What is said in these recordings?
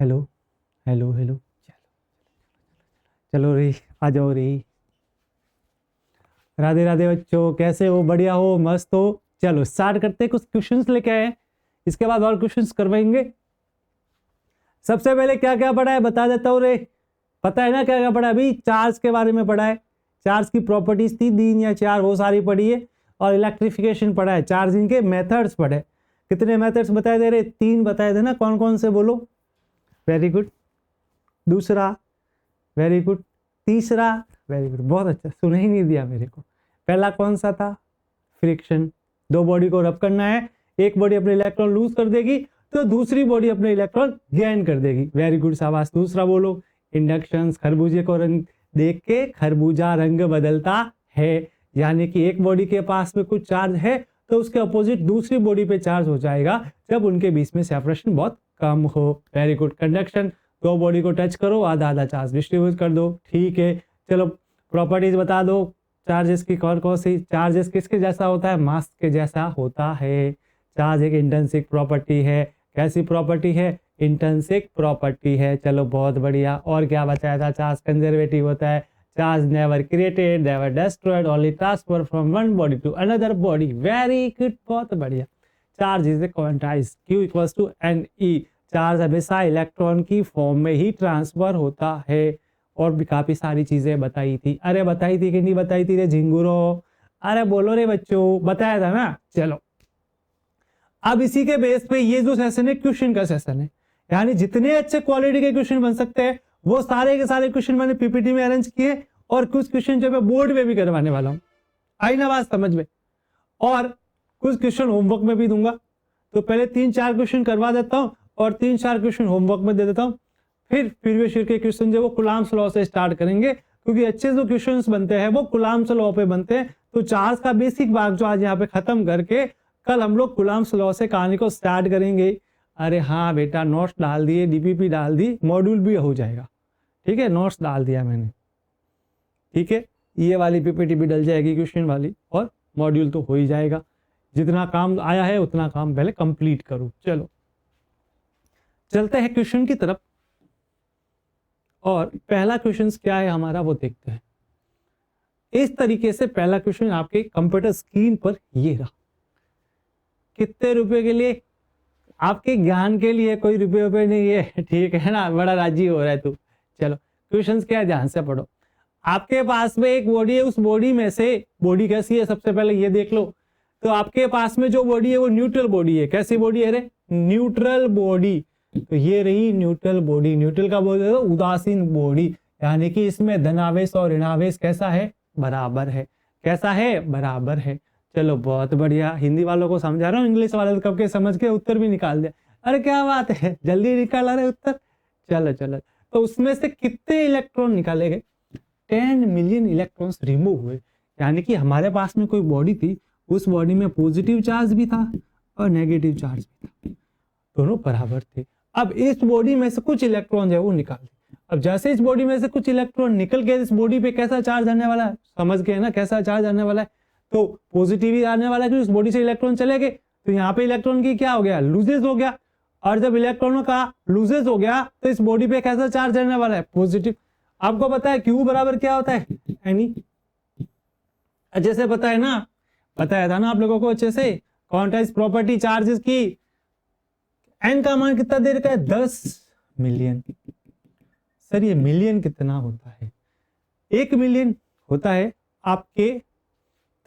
Hello hello hello, चलो रे, आ जाओ रे। राधे राधे बच्चों, कैसे हो? बढ़िया हो? मस्त हो? चलो स्टार्ट करते हैं। कुछ क्वेश्चंस लेके आए, इसके बाद और क्वेश्चंस करवाएंगे। सबसे पहले क्या क्या पढ़ा है बता देता हूँ रे। पता है ना क्या क्या पढ़ा है? अभी चार्ज के बारे में पढ़ा है, चार्ज की प्रॉपर्टीज थी 3 या 4, वो सारी पढ़ी है। और इलेक्ट्रिफिकेशन पढ़ा है, चार्जिंग के मेथड्स पढ़े। कितने मेथड्स बताए दे रहे? 3 बताए थे ना। कौन कौन से बोलो? Very good. दूसरा वेरी गुड। तीसरा वेरी गुड, बहुत अच्छा, सुन ही नहीं दिया मेरे को। पहला कौन सा था? फ्रिक्शन। 2 बॉडी को रब करना है, एक बॉडी अपने इलेक्ट्रॉन लूज कर देगी तो दूसरी बॉडी अपने इलेक्ट्रॉन गेन कर देगी। वेरी गुड, शाबाश। दूसरा बोलो, इंडक्शन। खरबूजे को रंग देख के खरबूजा रंग बदलता है, यानी कि एक बॉडी के पास में कुछ चार्ज है तो उसके अपोजिट दूसरी बॉडी पे चार्ज हो जाएगा जब उनके बीच में सेपरेशन बहुत कम हो। Very good. कंडक्शन, 2 बॉडी को टच करो, आधा आधा चार्ज डिस्ट्रीब्यूट कर दो। ठीक है, चलो प्रॉपर्टीज बता दो चार्जेस की। कौन कौन सी? चार्जेस किसके जैसा होता है? मास के जैसा होता है। चार्ज एक इंट्रिंसिक प्रॉपर्टी है। कैसी प्रॉपर्टी है? इंट्रिंसिक प्रॉपर्टी है। चलो बहुत बढ़िया। और क्या बताया था? चार्ज कंजर्वेटिव होता है। Charge never created, never destroyed, only transfer from one body to another body. Very good, बहुत बढ़िया। Charge is a quantise, Q equals to NE। Charge हमेशा इलेक्ट्रॉन की फॉर्म में ही ट्रांसफर होता है। और भी काफी सारी चीजें बताई थी। अरे बताई थी कि नहीं बताई थी रे झिंगुरो? अरे बोलो रे बच्चों, बताया था ना। चलो अब इसी के बेस पे ये जो सेशन है क्वेश्चन का सेशन है, यानी जितने अच्छे क्वालिटी के क्वेश्चन बन सकते हैं वो सारे के सारे क्वेश्चन मैंने पीपीटी में अरेंज किए। और कुछ क्वेश्चन जो मैं बोर्ड में भी करवाने वाला हूं। आई ना बात समझ में? और कुछ क्वेश्चन होमवर्क में भी दूंगा। तो पहले 3-4 क्वेश्चन करवा देता हूं और 3-4 क्वेश्चन होमवर्क में दे देता हूं। फिर प्रीवियस ईयर के क्वेश्चन जो वो कुलाम्स लॉ से स्टार्ट करेंगे, क्योंकि अच्छे जो क्वेश्चंस बनते हैं वो कुलाम्स लॉ पे बनते हैं। तो चार्ज का बेसिक भाग जो आज यहाँ पे खत्म करके कल हम लोग कुलाम्स लॉ से कहानी को स्टार्ट करेंगे। अरे हाँ बेटा, नोट्स डाल दिए, डीपीपी डाल दी, मॉड्यूल भी हो जाएगा। ठीक है, नोट्स डाल दिया मैंने। ठीक है, ये वाली पीपीटी भी डल जाएगी क्वेश्चन वाली, और मॉड्यूल तो हो ही जाएगा। जितना काम आया है उतना काम पहले कंप्लीट करो। चलो चलते हैं क्वेश्चन की तरफ। और पहला क्वेश्चन क्या है हमारा वो देखते हैं। इस तरीके से पहला क्वेश्चन आपके कंप्यूटर स्क्रीन पर ये रहा। कितने रुपए के लिए? आपके ज्ञान के लिए, कोई रुपए नहीं है। ठीक है ना, बड़ा राजी हो रहा है तू। चलो क्वेश्चन क्या है, ध्यान से पढ़ो। आपके पास में एक बॉडी है, उस बॉडी में से बॉडी कैसी है सबसे पहले ये देख लो। तो आपके पास में जो बॉडी है वो न्यूट्रल बॉडी है। कैसी बॉडी है रे? Neutral body. तो ये रही न्यूट्रल बॉडी। न्यूट्रल का बोलते हैं उदासीन बॉडी, यानी कि इसमें धनावेश और ऋणावेश कैसा है? बराबर है। कैसा है? बराबर है। चलो बहुत बढ़िया। हिंदी वालों को समझा रहा हूँ, इंग्लिश वाले कब के समझ के उत्तर भी निकाल दिया। अरे क्या बात है, जल्दी निकाल रहे उत्तर। चलो चलो, तो उसमें से कितने इलेक्ट्रॉन निकाले गए? 10 मिलियन इलेक्ट्रॉन्स रिमूव हुए। यानी कि हमारे पास में कोई बॉडी थी, उस बॉडी में पॉजिटिव चार्ज भी था और नेगेटिव चार्ज भी था, दोनों बराबर थे। अब इस बॉडी में से कुछ इलेक्ट्रॉन जो है वो निकाल दे। अब जैसे इस बॉडी में से कुछ इलेक्ट्रॉन निकल गए, इस बॉडी पे कैसा चार्ज आने वाला है? समझ गए ना कैसा चार्ज आने वाला है? तो पॉजिटिव ही आने वाला है, क्योंकि इस बॉडी से इलेक्ट्रॉन चले गए। तो यहाँ पे इलेक्ट्रॉन की क्या हो गया? लूजेस हो गया। और जब इलेक्ट्रॉनों का लूजेस हो गया तो इस बॉडी पे कैसा चार्ज आने वाला है? पॉजिटिव। आपको पता है क्यू बराबर क्या होता है? एनी। अच्छे से पता है ना? बताया था ना आप लोगों को अच्छे से। क्वांटाइज प्रॉपर्टी चार्जेस की। एन का मान कितना दे रखा है? 10 मिलियन। सर ये मिलियन कितना होता है? 1 मिलियन होता है आपके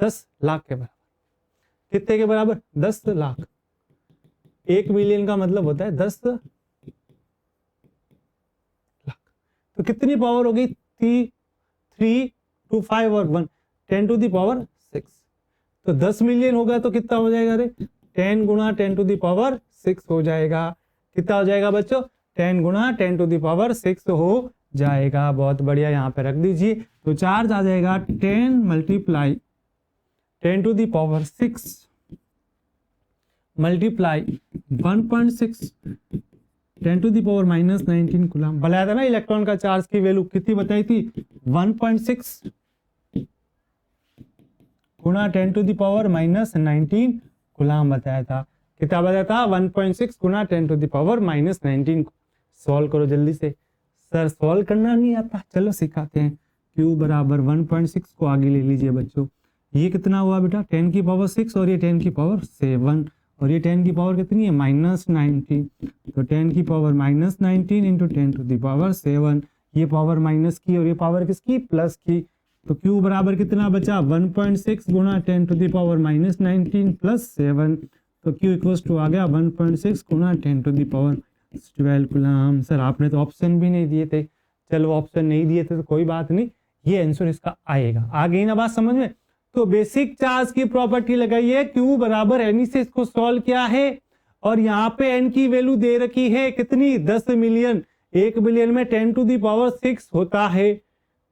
10 लाख के बराबर। कितने के बराबर? 10 लाख। 1 मिलियन का मतलब होता है 10 लाख। तो कितनी पावर होगी? 3 2 5 और 1, 10 टू दी पावर 6। तो 10 मिलियन होगा तो कितना हो जाएगा रे? 10 गुणा 10 टू दी पावर 6 हो जाएगा। कितना हो जाएगा बच्चों? 10 गुणा 10 टू दी पावर 6 हो जाएगा। बहुत बढ़िया, यहाँ पे रख दीजिए। तो चार्ज आ जाएगा 10 multiply 10 to the power 6 multiply 1.6 10 to the power -19 coulomb. बताया था ना इलेक्ट्रॉन का चार्ज की वैल्यू कितनी बताई थी? 1.6 गुणा 10 टू दी पावर -19 कूलम बताया था। कितना बताया था? 1.6 गुणा 10 टू दी पावर -19। सॉल्व करो जल्दी से। सर सॉल्व करना नहीं आता, चलो सिखाते हैं। q बराबर 1.6 को आगे ले लीजिए बच्चों। ये कितना हुआ बेटा 10 की पावर 6 और ये 10 की पावर 7 और ये 10 की पावर कितनी है -19। तो 10 की power -19 into 10 to the power 7, ये पावर माइनस की और ये पावर किसकी प्लस की। तो q बराबर कितना बचा 1.6 गुना 10 टू द पावर -19 प्लस 7। तो q इक्वल्स टू आ गया 1.6 गुना 10 to the power 12 coulomb. Sir आपने तो ऑप्शन भी नहीं दिए थे। चलो ऑप्शन नहीं दिए थे तो कोई बात नहीं, ये आंसर इसका आएगा। आ गई ना बात समझ में। तो बेसिक चार्ज की प्रॉपर्टी लगाइए, q बराबर एन से इसको सॉल्व किया है और यहाँ पे n की वैल्यू दे रखी है कितनी 10 मिलियन। 1 मिलियन में 10 टू दी पावर 6 होता है,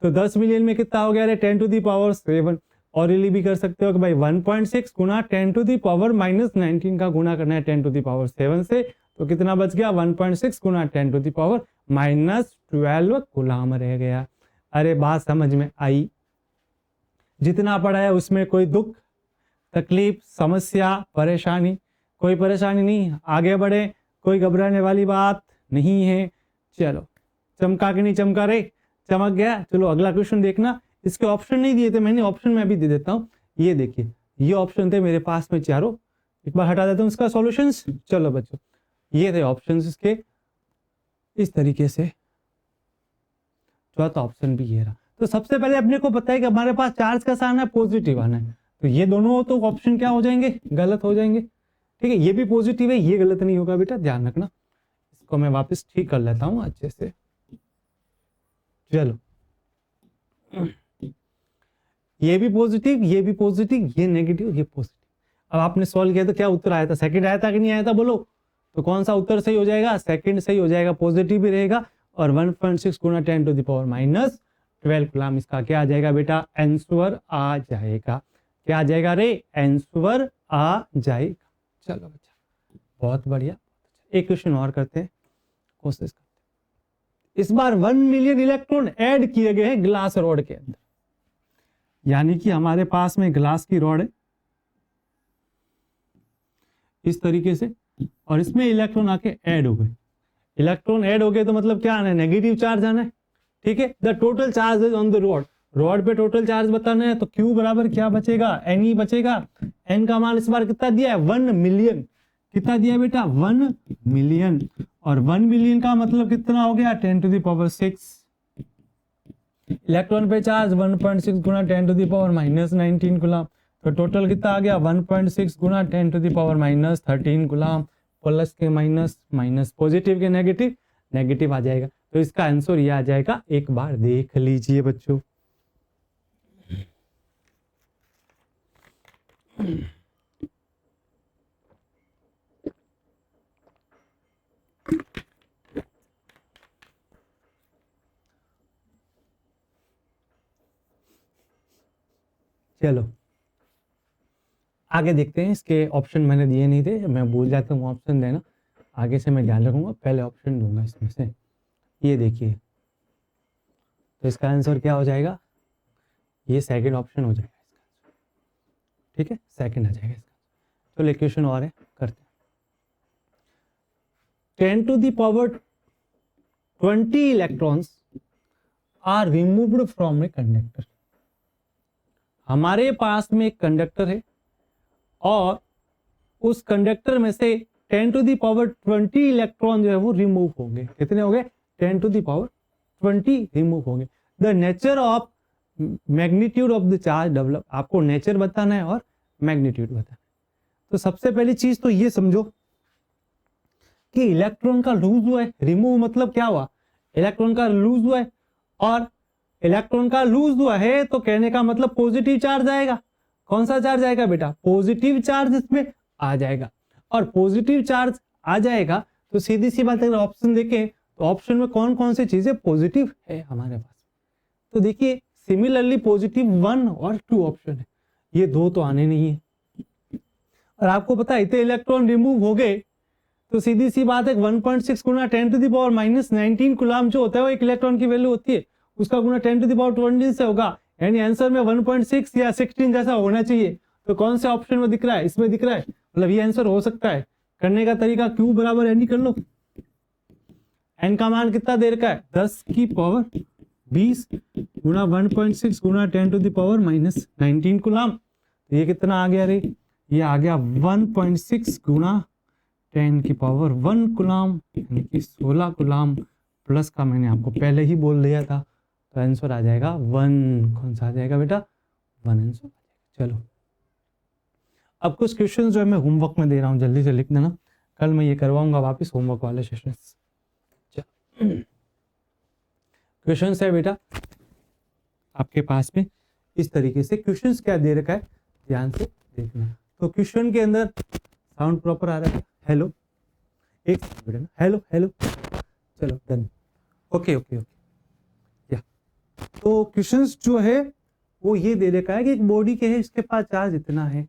तो 10 मिलियन में कितना हो गया 10 टू दी पावर 7। और ये भी कर सकते हो कि भाई 1.6 गुना 10 टू दी पावर -19 का गुना करना है 10 टू दी पावर 7 से, तो कितना बच गया 1.6 गुना 10 टू दी पावर -12 कूलम रह गया। अरे बात समझ में आई। जितना पढ़ा है उसमें कोई दुख तकलीफ समस्या परेशानी, कोई परेशानी नहीं, आगे बढ़े, कोई घबराने वाली बात नहीं है। चलो चमका के नहीं चमका रे, चमक गया। चलो अगला क्वेश्चन देखना। इसके ऑप्शन नहीं दिए थे मैंने, ऑप्शन में भी दे देता हूँ। ये देखिए ये ऑप्शन थे मेरे पास में चारों, एक बार हटा देता हूँ इसका सॉल्यूशंस। चलो बच्चों ये थे ऑप्शंस इसके इस तरीके से। चौथा ऑप्शन भी ये रहा। तो सबसे पहले अपने को पता है कि हमारे पास चार्ज कैसा आना है पॉजिटिव आना है, तो ये दोनों तो ऑप्शन क्या हो जाएंगे गलत हो जाएंगे। ठीक है, ये भी पॉजिटिव है, ये गलत नहीं होगा बेटा, ध्यान रखना। इसको मैं वापस ठीक कर लेता हूं अच्छे से। चलो ये भी पॉजिटिव, ये भी पॉजिटिव, ये नेगेटिव, ये पॉजिटिव। अब आपने सॉल्व किया तो क्या उत्तर आया था, सेकंड आया था कि नहीं आया था बोलो। तो कौन सा उत्तर सही हो जाएगा, सेकंड सही हो जाएगा, पॉजिटिव भी रहेगा। और 1.6 गुना 10 टू द पावर -12 कूलम इसका क्या आ जाएगा बेटा आंसर आ जाएगा। क्या आ जाएगा रे आंसर आ जाएगा। चलो बच्चा बहुत बढ़िया। एक क्वेश्चन और करते हैं, कोशिश करते हैं। इस बार 1 मिलियन इलेक्ट्रॉन ऐड किए गए हैं ग्लास रॉड के अंदर, यानी कि हमारे पास में ग्लास की रॉड है इस तरीके से, और इसमें इलेक्ट्रॉन आके ऐड हो गए। इलेक्ट्रॉन ऐड हो गए तो मतलब क्या आना है नेगेटिव चार्ज आना है। ठीक है, the total charge is on the rod, rod पे टोटल चार्ज बताना है। तो Q बराबर क्या बचेगा N ही बचेगा। N का मान इस बार कितना दिया है 1 मिलियन। कितना दिया बेटा 1 मिलियन, और 1 मिलियन का मतलब कितना हो गया 10 टू द पावर 6। इलेक्ट्रॉन पे चार्ज 1.6 गुना 10 टू द पावर -19 कूलम, तो टोटल कितना आ गया 1.6 गुना 10 to the power -13 coulomb. Plus के माइनस, माइनस पॉजिटिव के नेगेटिव, नेगेटिव आ जाएगा। तो इसका आंसर ये आ जाएगा, एक बार देख लीजिए बच्चों। चलो आगे देखते हैं। इसके ऑप्शन मैंने दिए नहीं थे, मैं भूल जाता हूँ ऑप्शन देना, आगे से मैं ध्यान रखूंगा, पहले ऑप्शन दूंगा इसमें से। ये देखिए तो इसका आंसर क्या हो जाएगा, ये सेकंड ऑप्शन हो जाएगा इसका। ठीक है, सेकंड आ जाएगा इसका। तो एक क्वेश्चन और है, करते हैं। 10 to the power 20 electrons are removed from a conductor. हमारे पास में एक कंडक्टर है और उस कंडक्टर में से 10 टू दी पावर 20 इलेक्ट्रॉन जो है वो रिमूव होंगे। कितने हो गए 10 टू दी पावर 20 रिमूव होंगे। The nature of magnitude of the charge develop, आपको नेचर बताना है और मैग्नीट्यूड बताना है। तो सबसे पहली चीज तो ये समझो कि इलेक्ट्रॉन का लूज हुआ है, रिमूव मतलब क्या हुआ इलेक्ट्रॉन का लूज हुआ है, और इलेक्ट्रॉन का लूज हुआ है तो कहने का मतलब पॉजिटिव चार्ज आएगा। कौन सा चार्ज आएगा बेटा, पॉजिटिव चार्ज इसमें आ जाएगा। और पॉजिटिव चार्ज आ जाएगा तो सीधी सी बात अगर ऑप्शन देखें तो ऑप्शन में कौन कौन सी चीजें पॉजिटिव है हमारे पास। तो देखिए सिमिलरली पॉजिटिव 1 और 2 ऑप्शन है, ये दो तो आने नहीं है। और आपको पता है इतने इलेक्ट्रॉन रिमूव हो गए तो सीधी सी बात है 1.6 गुना 10 टू द पावर -19 कूलम जो होता है वो एक इलेक्ट्रॉन की वैल्यू होती है, उसका गुना 10 टू द पावर 20 से होगा, यानी आंसर में 1.6 या 16 जैसा होना चाहिए। तो कौन से ऑप्शन में दिख रहा है, इसमें दिख रहा है, मतलब ये आंसर हो सकता है। करने का तरीका Q बराबर N कर लो, एन का मान कितना दे रखा है 10 की पावर 20 गुना 1.6 गुना 10 to the power minus 19 coulomb. तो ये कितना आ गया रे, ये आ गया 1.6 गुना 10 की पावर 1 कूलम यानी कि 16 कूलम प्लस का मैंने आपको पहले ही बोल दिया था। तो आंसर आ जाएगा 1, कौन सा आ जाएगा बेटा 1 आंसर आ जाएगा। चलो अब कुछ क्वेश्चन जो है मैं होमवर्क में दे रहा हूँ, जल्दी से लिख देना, कल मैं ये करवाऊंगा वापस होमवर्क वाले सेशन। क्वेश्चन है बेटा आपके पास में इस तरीके से, क्वेश्चंस क्या दे रखा है ध्यान से देखना। तो क्वेश्चन के अंदर साउंड प्रॉपर आ रहा है, हेलो एक बेटा, हेलो हेलो, चलो डन, ओके ओके ओके। या तो क्वेश्चंस जो है वो ये दे रखा है कि एक बॉडी के है, इसके पास चार्ज इतना है,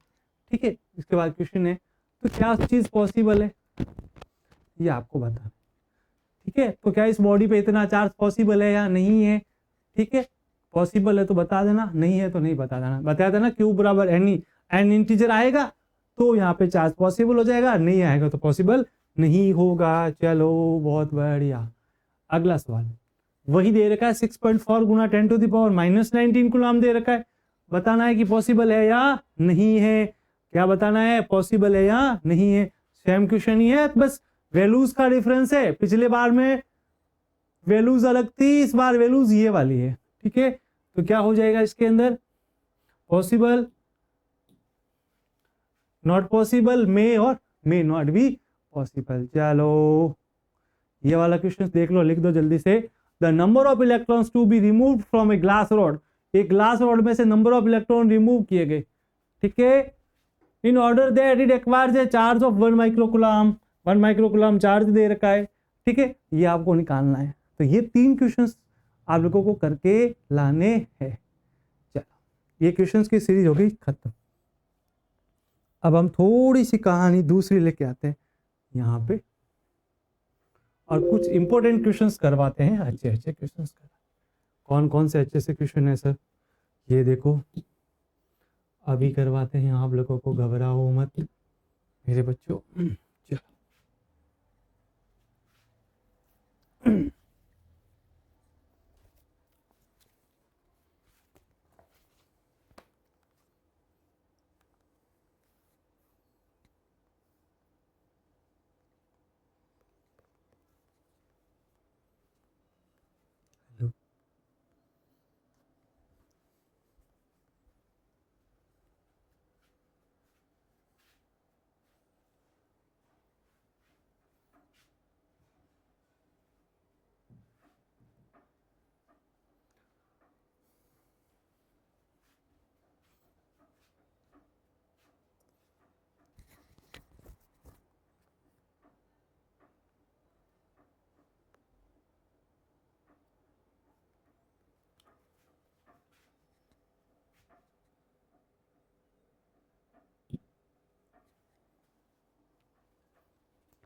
ठीक है। इसके बाद क्वेश्चन है तो क्या चीज पॉसिबल है ये आपको बताना, ठीक है। तो क्या इस बॉडी पे इतना चार्ज पॉसिबल है या नहीं है, ठीक है। पॉसिबल है तो बता देना, नहीं है तो नहीं बता देना। बता देना क्यू बराबर एन इंटीजर आएगा तो यहाँ पे चार्ज पॉसिबल हो जाएगा, नहीं आएगा तो पॉसिबल नहीं होगा। चलो बहुत बढ़िया। अगला सवाल वही दे रखा है 6.4 गुना 10 to the power minus 19 coulomb दे रखा है। बताना है कि पॉसिबल है या नहीं है। क्या बताना है, पॉसिबल है या नहीं है। सेम क्वेश्चन ही है, बस वैल्यूज का डिफरेंस है। पिछले बार में वैल्यूज अलग थी, इस बार वैल्यूज ये वाली है, ठीक है। तो क्या हो जाएगा इसके अंदर, पॉसिबल, नॉट पॉसिबल, मे और मे नॉट बी पॉसिबल। चलो ये वाला क्वेश्चन देख लो, लिख दो जल्दी से। The number of electrons to be removed from a glass rod, एक ग्लास रॉड में से नंबर ऑफ इलेक्ट्रॉन रिमूव किए गए, ठीक है। In order that it acquires a charge of 1 microcoulomb, 1 microcoulomb charge दे रखा है, ठीक है। ये आपको निकालना है। तो ये 3 क्वेश्चंस आप लोगों को करके लाने हैं। चलो ये क्वेश्चंस की सीरीज हो गई खत्म। अब हम थोड़ी सी कहानी दूसरी लेके आते हैं यहाँ पे और कुछ इंपॉर्टेंट क्वेश्चंस करवाते हैं, अच्छे अच्छे क्वेश्चंस कर। कौन कौन से अच्छे से क्वेश्चन है सर, ये देखो अभी करवाते हैं आप लोगों को, घबराओ मत मेरे बच्चों। चलो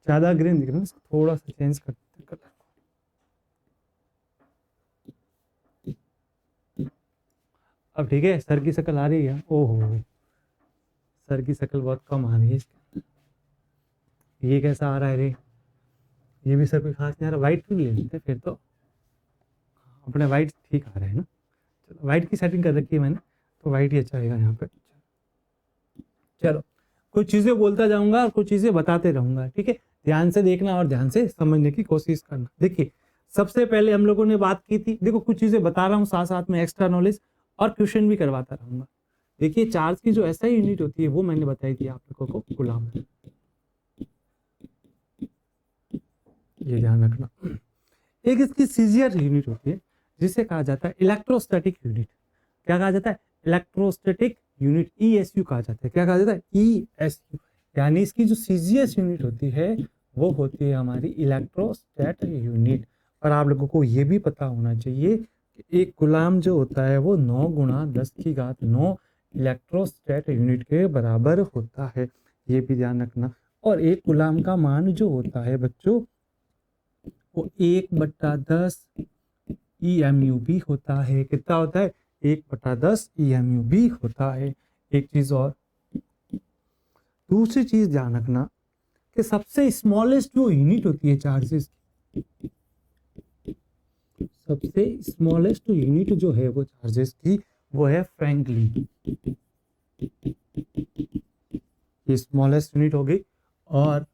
ज्यादा ग्रीन दिख रहा है, थोड़ा सा चेंज करते हैं कलर। अब ठीक है, सर की शक्ल आ रही है, ओहो सर की शक्ल बहुत कम आ रही है इसके। ये कैसा आ रहा है रे, ये भी सर कोई खास नहीं आ रहा। व्हाइट ले लेते फिर तो, अपने व्हाइट ठीक आ रहे हैं ना। चलो व्हाइट की सेटिंग कर रखी है मैंने, तो व्हाइट ही अच्छा रहेगा यहाँ पे। चलो कुछ चीजें बोलता जाऊंगा और कुछ चीजें बताते रहूंगा, ठीक है। ध्यान से देखना और ध्यान से समझने की कोशिश करना। देखिए सबसे पहले हम लोगों ने बात की थी, देखो कुछ चीजें बता रहा हूँ साथ साथ में एक्स्ट्रा नॉलेज, और क्वेश्चन भी करवाता रहूंगा। देखिए चार्ज की जो एसआई यूनिट होती है वो मैंने बताई थी आप लोगों को, कूलम। ये ध्यान रखना। एक इसकी सीजीआर यूनिट होती है जिसे कहा जाता है इलेक्ट्रोस्टैटिक यूनिट। क्या कहा जाता है, इलेक्ट्रोस्टैटिक यूनिट, ईएसयू कहा जाता है। क्या कहा जाता है, ईएसयू। यानी इसकी जो सीजीएस यूनिट होती है वो होती है हमारी इलेक्ट्रोस्टैट यूनिट। और आप लोगों को ये भी पता होना चाहिए कि एक कूलम जो होता है वो 9 गुणा 10 की घात 9 इलेक्ट्रोस्टैट यूनिट के बराबर होता है, ये भी ध्यान रखना। और एक कूलम का मान जो होता है बच्चों वो 1/10 EMU भी होता है। कितना होता है, 1/10 EMU भी होता है। एक चीज और, दूसरी चीज ध्यान रखना कि सबसे स्मॉलेस्ट जो यूनिट होती है चार्जेस की सबसे स्मॉलेस्ट यूनिट जो है वो चार्जेस की वो है फ्रैंकलिन, ये स्मॉलेस्ट यूनिट होगी। और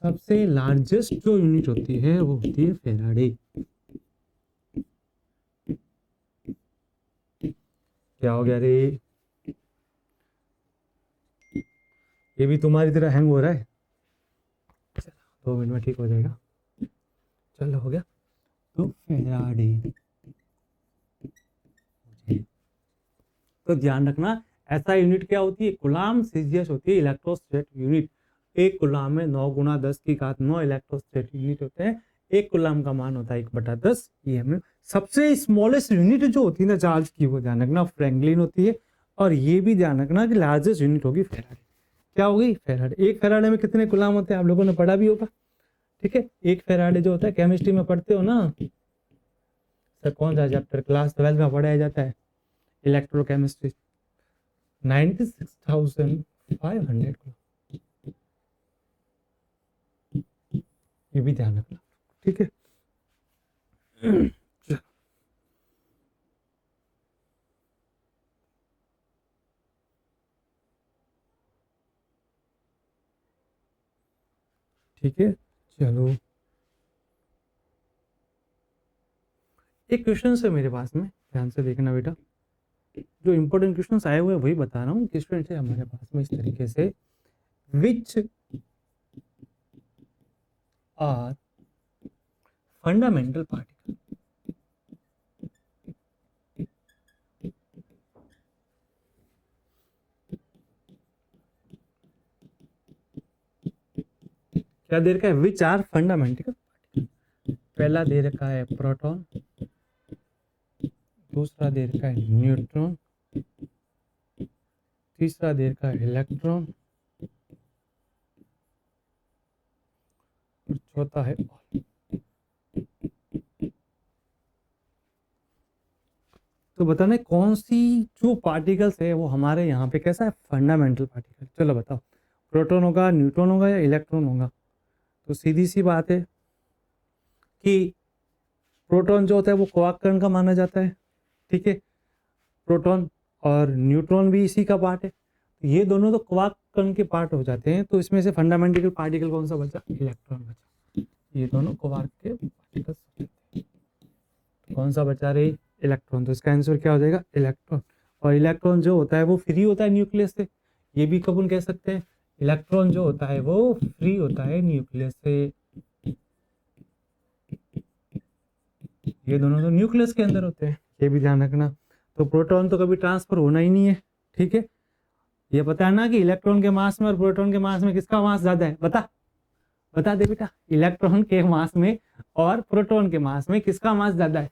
सबसे लार्जेस्ट जो यूनिट होती है वो होती है फेराडे। क्या हो गया रे, ये भी तुम्हारी तरह हैंग हो रहा है, 2 मिनट में ठीक हो जाएगा। चलो हो गया। तो फेराडे, तो ध्यान रखना ऐसा यूनिट क्या होती है, कूलाम सीजीएस होती है, इलेक्ट्रोस्टैट यूनिट। एक कूलाम में 9 × 10⁻9 इलेक्ट्रोस्टैट यूनिट होते हैं। एक कूलाम का मान होता है 1/10 EM। सबसे स्मॉलेस्ट यूनिट जो होती है ना चार्ज की, वो ध्यान रखना फ्रैंकलिन होती है। और ये भी ध्यान रखना कि लार्जेस्ट यूनिट होगी फेराडे। क्या होगी, फेराडे। एक फेराडे में कितने कूलाम होते हैं आप लोगों ने पढ़ा भी होगा, ठीक है। एक फेराडे जो होता है, केमिस्ट्री में पढ़ते हो ना सर, कौन सा चैप्टर, क्लास 12 में पढ़ाया जाता है, इलेक्ट्रोकेमिस्ट्री, 96,500। ये भी ध्यान रखना, ठीक है। ठीक है, चलो एक क्वेश्चन है मेरे पास में, ध्यान से देखना बेटा। जो इंपॉर्टेंट क्वेश्चंस आए हुए हैं वही बता रहा हूँ। क्वेश्चन है हमारे पास में इस तरीके से, विच आर फंडामेंटल पार्टिकल, क्या दे रखा है, विच आर फंडामेंटल पार्टिकल। पहला दे रखा है प्रोटॉन, दूसरा दे रखा है न्यूट्रॉन, तीसरा दे रखा है इलेक्ट्रॉन, और चौथा है बॉल। तो बताना कौन सी जो पार्टिकल्स है वो हमारे यहाँ पे कैसा है, फंडामेंटल पार्टिकल। चलो बताओ, प्रोटॉन होगा, न्यूट्रॉन होगा या इलेक्ट्रॉन होगा। तो सीधी सी बात है कि प्रोटॉन जो होता है वो क्वार्क कण का माना जाता है, ठीक है। प्रोटॉन और न्यूट्रॉन भी इसी का पार्ट है, ये दोनों तो क्वार्क कण के पार्ट हो जाते हैं। तो इसमें से फंडामेंटल पार्टिकल कौन सा बचा, इलेक्ट्रॉन बचा। ये दोनों क्वार्क के पार्टिकल्स, कौन सा बचा रहे, इलेक्ट्रॉन। तो इसका आंसर क्या हो जाएगा, इलेक्ट्रॉन। और इलेक्ट्रॉन जो होता है वो फ्री होता है न्यूक्लियस से, ये भी कबूल कह सकते हैं। इलेक्ट्रॉन जो होता है वो फ्री होता है न्यूक्लियस से, ये दोनों तो न्यूक्लियस के अंदर होते हैं, ये भी ध्यान रखना। तो प्रोटॉन तो कभी ट्रांसफर होना ही नहीं है, ठीक है। ये पता है ना कि इलेक्ट्रॉन के मास में और प्रोटॉन के मास में किसका मास ज्यादा है, बता दे बेटा। इलेक्ट्रॉन के मास में और प्रोटॉन के मास में किसका मास ज्यादा है,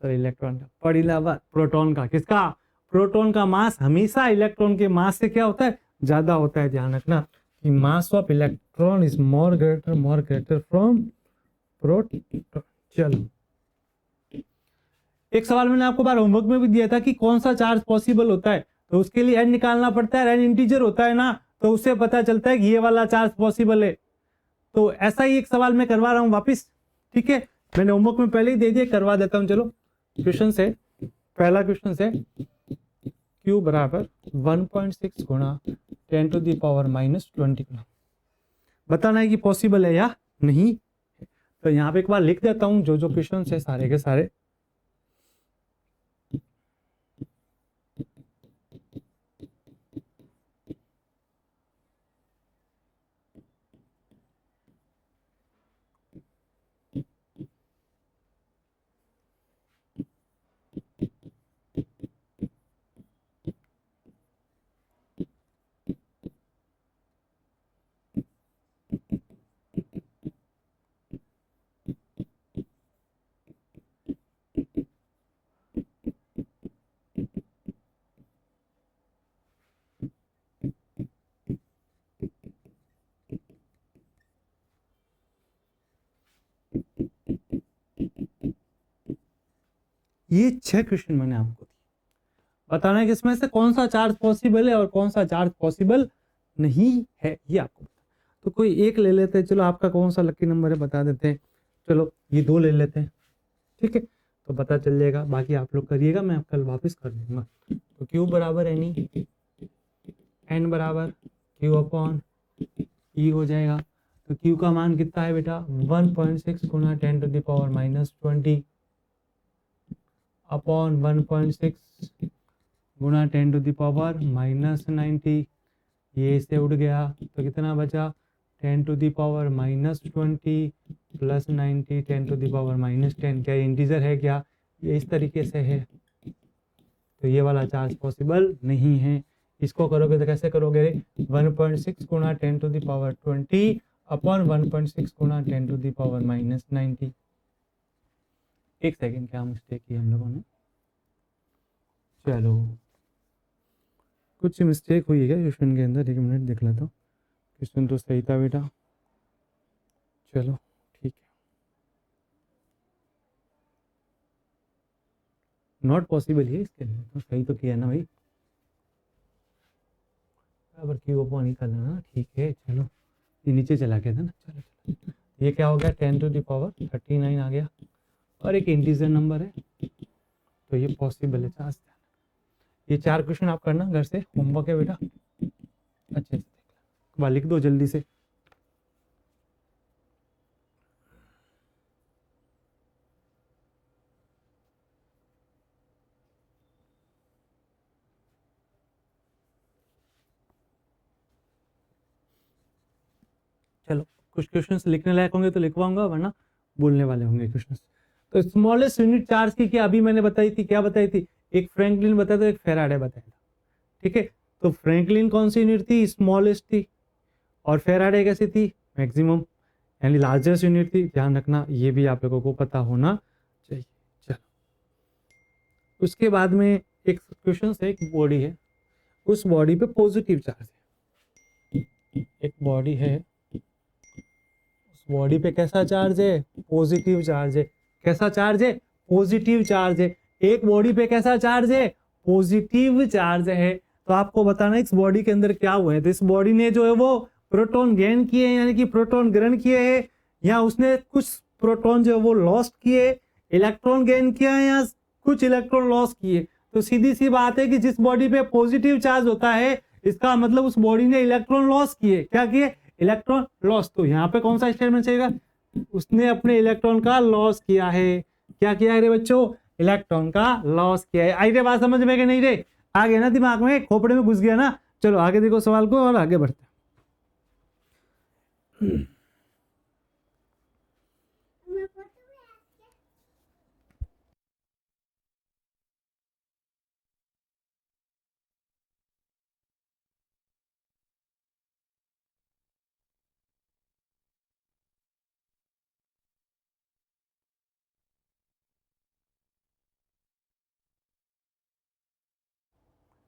सर इलेक्ट्रॉन का। पढ़िला प्रोटॉन का, किसका, प्रोटॉन का मास हमेशा इलेक्ट्रॉन के मास से क्या होता है, ज्यादा होता है। ध्यान रखना कि mass of electron is more greater from proton. चलो एक सवाल मैंने आपको बार होमवर्क में भी दिया था कि कौन सा चार्ज पॉसिबल होता है, तो उसके लिए n निकालना पड़ता है। n इंटीजर होता है ना, तो उससे पता चलता है कि ये वाला चार्ज पॉसिबल है। तो ऐसा ही एक सवाल मैं करवा रहा हूं वापिस, ठीक है। मैंने होमवर्क में पहले ही दे दिया, करवा देता हूं। चलो क्वेश्चन है, पहला क्वेश्चन है, Q बराबर 1.6 × 10⁻⁻20 बताना है कि पॉसिबल है या नहीं। तो यहाँ पे एक बार लिख देता हूं जो क्वेश्चन है सारे के सारे। ये 6 क्वेश्चन मैंने आपको दिए, बताना है कि इसमें से कौन सा चार्ज पॉसिबल है और कौन सा चार्ज पॉसिबल नहीं है, ये आपको। तो कोई एक ले लेते हैं, चलो आपका कौन सा लकी नंबर है बता देते हैं। चलो ये 2 ले लेते हैं, ठीक है, तो पता चल जाएगा। बाकी आप लोग करिएगा, मैं कल वापस कर दूंगा। तो क्यू बराबर एनी, एन बराबर क्यू अपॉन ई हो जाएगा। तो क्यू का मान कितना है बेटा, 1.6 गुना 10⁻⁻20 अपॉन 1.6 गुना 10⁻⁻90। ये इससे उड़ गया तो कितना बचा, 10⁻⁻20 प्लस 90 10⁻⁻10। क्या इंटीजर है क्या, ये इस तरीके से है, तो ये वाला चार्ज पॉसिबल नहीं है। इसको करोगे तो कैसे करोगे, 1.6 गुना 10⁻20 अपॉन 1.6 गुना 10⁻⁻90। एक सेकेंड, क्या मिस्टेक की हम लोगों ने, चलो कुछ मिस्टेक हुई है क्या क्वेश्चन के अंदर, 1 मिनट देख लेता हूँ। क्वेश्चन तो सही था बेटा, चलो ठीक है। नॉट पॉसिबल है इसके लिए, तो सही तो किया ना भाई, बराबर क्यू अपॉन ही कर लेना, ठीक है। चलो ये नीचे चला गया था ना, चलो चलो, ये क्या हो गया, 10⁻39 आ गया, और एक इंटीजर नंबर है, तो ये पॉसिबल है चार्ज। ये 4 क्वेश्चन आप करना घर से, होमवर्क है बेटा, अच्छे से लिख दो जल्दी से। चलो कुछ क्वेश्चंस लिखने लायक होंगे तो लिखवाऊंगा, वरना बोलने वाले होंगे क्वेश्चंस। तो स्मॉलेस्ट यूनिट चार्ज की क्या अभी मैंने बताई थी, क्या बताई थी, एक फ्रैंकलिन बताया था, एक फेराडे बताया था, ठीक है। तो फ्रैंकलिन कौन सी यूनिट थी, स्मॉलेस्ट थी, और फेराडे कैसी थी, मैक्सिमम, यानी लार्जेस्ट यूनिट थी। ध्यान रखना, ये भी आप लोगों को पता होना चाहिए। चलो उसके बाद में एक क्वेश्चन है, एक बॉडी है, उस बॉडी पे पॉजिटिव चार्ज है, एक बॉडी है, उस बॉडी पे कैसा चार्ज है, पॉजिटिव चार्ज है। कैसा चार्ज है, पॉजिटिव चार्ज है। एक बॉडी पे कैसा चार्ज है, पॉजिटिव चार्ज है। तो आपको बताना इस बॉडी के अंदर क्या हुआ है। तो इस बॉडी ने जो है वो प्रोटॉन गेन किए हैं, यानी कि प्रोटॉन ग्रहण किए हैं, या उसने कुछ प्रोटॉन जो है वो लॉस्ट किए, इलेक्ट्रॉन गेन किया है, या कुछ इलेक्ट्रॉन लॉस किए। तो सीधी सी बात है कि जिस बॉडी पे पॉजिटिव चार्ज होता है, इसका मतलब उस बॉडी ने इलेक्ट्रॉन लॉस किए। क्या किए, इलेक्ट्रॉन लॉस। तो यहाँ पे कौन सा स्टेटमेंट चाहिएगा, उसने अपने इलेक्ट्रॉन का लॉस किया है। क्या किया है रे बच्चों, इलेक्ट्रॉन का लॉस किया है। आई रे बात समझ में कि नहीं रे, आ गया ना दिमाग में, खोपड़े में घुस गया ना। चलो आगे देखो सवाल को और आगे बढ़ते हैं।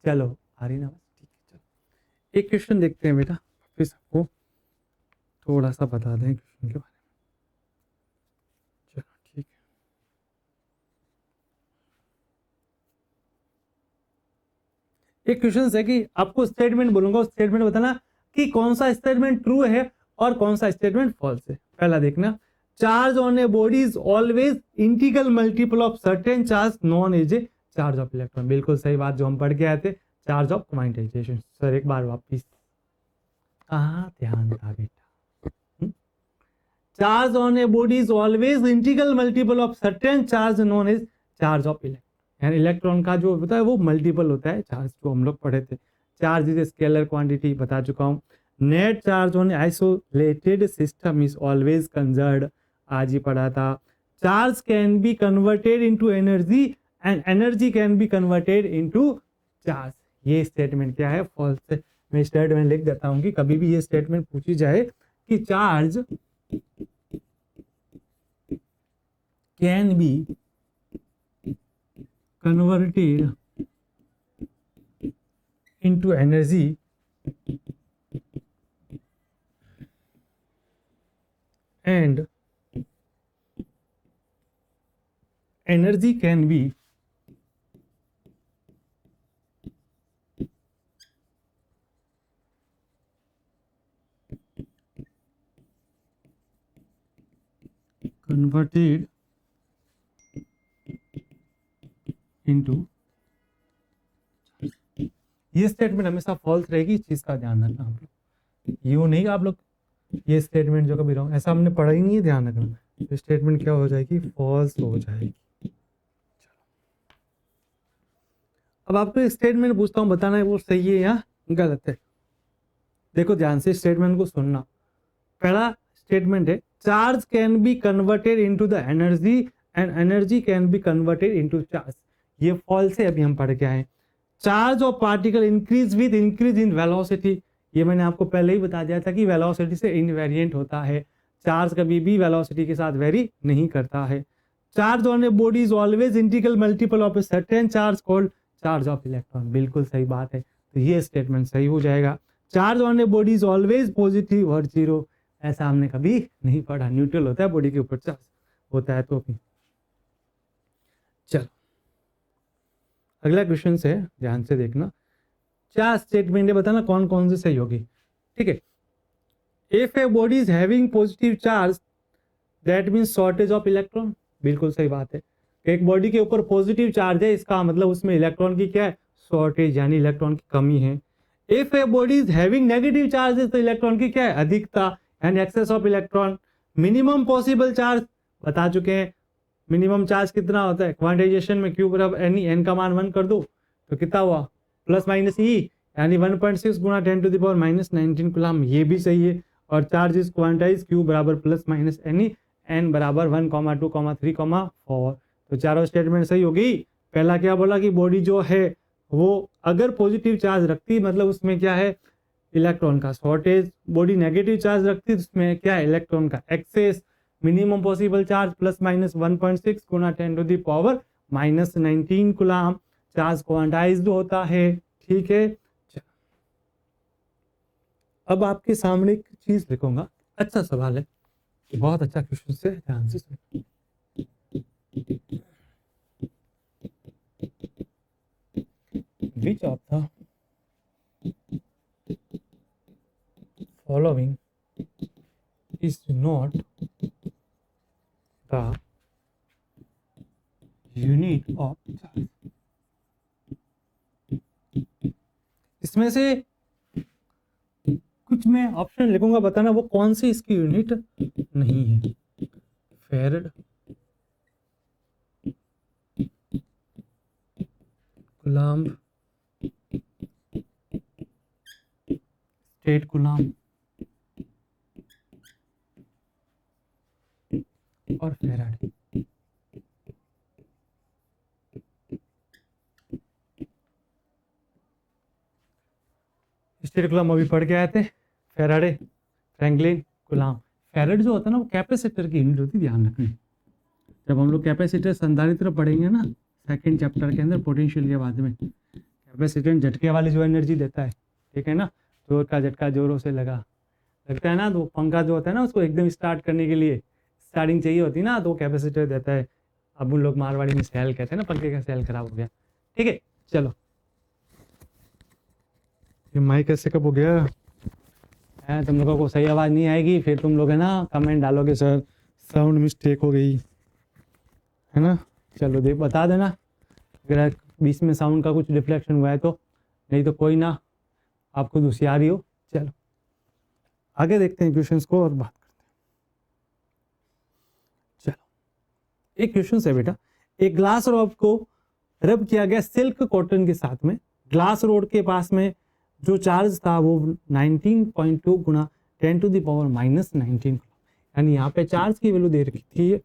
चलो आ रही ना, ठीक है। चलो एक क्वेश्चन देखते हैं बेटा, फिर सबको थोड़ा सा बता दें क्वेश्चन के बारे में। चलो ठीक है, एक क्वेश्चन है कि आपको स्टेटमेंट बोलूंगा, उस स्टेटमेंट बताना कि कौन सा स्टेटमेंट ट्रू है और कौन सा स्टेटमेंट फॉल्स है। पहला देखना, charge on a body is always integral multiple of certain charge known as a charge of electron. बिल्कुल सही बात जो हम पढ़ के आए थे, चार्ज ऑफ क्वांटाइजेशन। सर एक बार वापिस, कहाँ ध्यान था बेटा। Charge on a body is always integral multiple of certain charge known as charge of electron. यानी इलेक्ट्रॉन का जो होता है वो मल्टीपल होता है चार्ज, जो हम लोग पढ़े थे। Charge is a scalar quantity, बता चुका हूँ। Net charge on isolated system is always conserved, आज ही पढ़ा था। Charge can be converted into energy and energy can be converted into charge. ये स्टेटमेंट क्या है, फॉल्स है। मैं स्टेटमेंट लिख देता हूँ कि कभी भी ये स्टेटमेंट पूछी जाए कि charge can be converted into energy and energy can be converted into, ये स्टेटमेंट हमेशा फॉल्स रहेगी, इस चीज का ध्यान रखना आप लोग। यूं नहीं आप लोग ये स्टेटमेंट जो कभी रॉन्ग, ऐसा हमने पढ़ा ही नहीं है, ध्यान रखना। तो स्टेटमेंट क्या हो जाएगी, फॉल्स हो जाएगी। अब आपको स्टेटमेंट पूछता हूँ, बताना है वो सही है या गलत है। देखो ध्यान से स्टेटमेंट को सुनना। पहला स्टेटमेंट है charge can be converted into the energy and energy can be converted into charge. ये फॉल्स है, अभी हम पढ़ के आए। Charge of particle increase with increase in velocity, ये मैंने आपको पहले ही बता दिया था कि वेलोसिटी से इनवेरिएंट होता है। चार्ज कभी भी वेलोसिटी के साथ वेरी नहीं करता है। Charge on a body is always integral multiple of a certain charge called charge of electron. बिल्कुल सही बात है, तो ये स्टेटमेंट सही हो जाएगा। Charge on a body is always positive और जीरो, ऐसा हमने कभी नहीं पढ़ा। न्यूट्रल होता है बॉडी के ऊपर चार्ज होता है तो भी। चलो अगला क्वेश्चन है, ध्यान से देखना। चार स्टेटमेंट है, बताना कौन कौन से सही होगी। ठीक है, if a body is having positive charge that means shortage of electron, बिल्कुल सही बात है। एक बॉडी के ऊपर पॉजिटिव चार्ज है, इसका मतलब उसमें इलेक्ट्रॉन की क्या है, शॉर्टेज, यानी इलेक्ट्रॉन की कमी है। If a body is having negative charges, तो इलेक्ट्रॉन की क्या है, अधिकता, and excess of electron. Minimum possible charge बता चुके हैं, मिनिमम चार्ज कितना होता है, क्वांटाइजेशन में क्यू बराबर एन, एन का मान 1 कर दो तो कितना हुआ, प्लस माइनस ई, यानी 1.6 गुना 10 टू द पावर -19 कूलम, ये भी सही है। और चार्ज इज क्वांटाइज क्यू बराबर plus minus N E, N बराबर 1, 2, 3, 4। तो चारों स्टेटमेंट सही होगी। पहला क्या बोला कि बॉडी जो है वो अगर पॉजिटिव चार्ज रखती, मतलब उसमें क्या है, इलेक्ट्रॉन का शॉर्टेज। बॉडी नेगेटिव चार्ज रखती तो उसमें क्या है, इलेक्ट्रॉन का excess. Minimum possible charge plus minus 1.6 गुना 10 to the power -19 coulomb, charge quantised होता है। ठीक है, अब आपके सामने एक चीज लिखूंगा, अच्छा सवाल है, बहुत अच्छा क्वेश्चन से, ध्यान से सुनिए। Which of the following is not the unit of charge? इसमें से कुछ मैं ऑप्शन लिखूंगा, बताना वो कौन सी इसकी यूनिट नहीं है। फेरेड, कूलम्ब, स्टेट कूलम्ब और फेराडे। स्टेट कूलम्ब अभी पढ़ के आए थे, फेराडे, फ्रैंकलिन, कूलम्ब। फेराडे जो होता है ना वो कैपेसिटर की यूनिट होती है, ध्यान रखना। जब हम लोग कैपेसिटर संधारित्र पढ़ेंगे ना सेकंड चैप्टर के अंदर पोटेंशियल के बाद में, कैपेसिटर झटके वाली जो एनर्जी देता है, ठीक है ना, जोर का झटका जोरों से लगता है ना, तो पंखा जो होता है ना उसको एकदम स्टार्ट करने के लिए स्टार्टिंग चाहिए होती है ना, तो कैपेसिटर देता है। अब उन लोग मारवाड़ी में सेल कहते हैं ना, पंखे का सेल खराब हो गया। ठीक है, चलो ये माइक ऐसे कब हो गया है, तुम लोगों को सही आवाज़ नहीं आएगी, फिर तुम लोग है ना कमेंट डालोगे सर साउंड मिस्टेक हो गई है ना। चलो देख बता देना अगर बीच में साउंड का कुछ रिफ्लेक्शन हुआ है तो, नहीं तो कोई ना, आप खुद होशियारी हो। चलो आगे देखते हैं क्वेश्चंस को और बात करते हैं। चलो एक क्वेश्चन है बेटा, एक ग्लास रॉड को रब किया गया सिल्क कॉटन के साथ में, ग्लास रोड के पास में जो चार्ज था वो 19.2 गुना 10 टू द पावर -19, यानी यहाँ पे चार्ज की वैल्यू दे रखी थी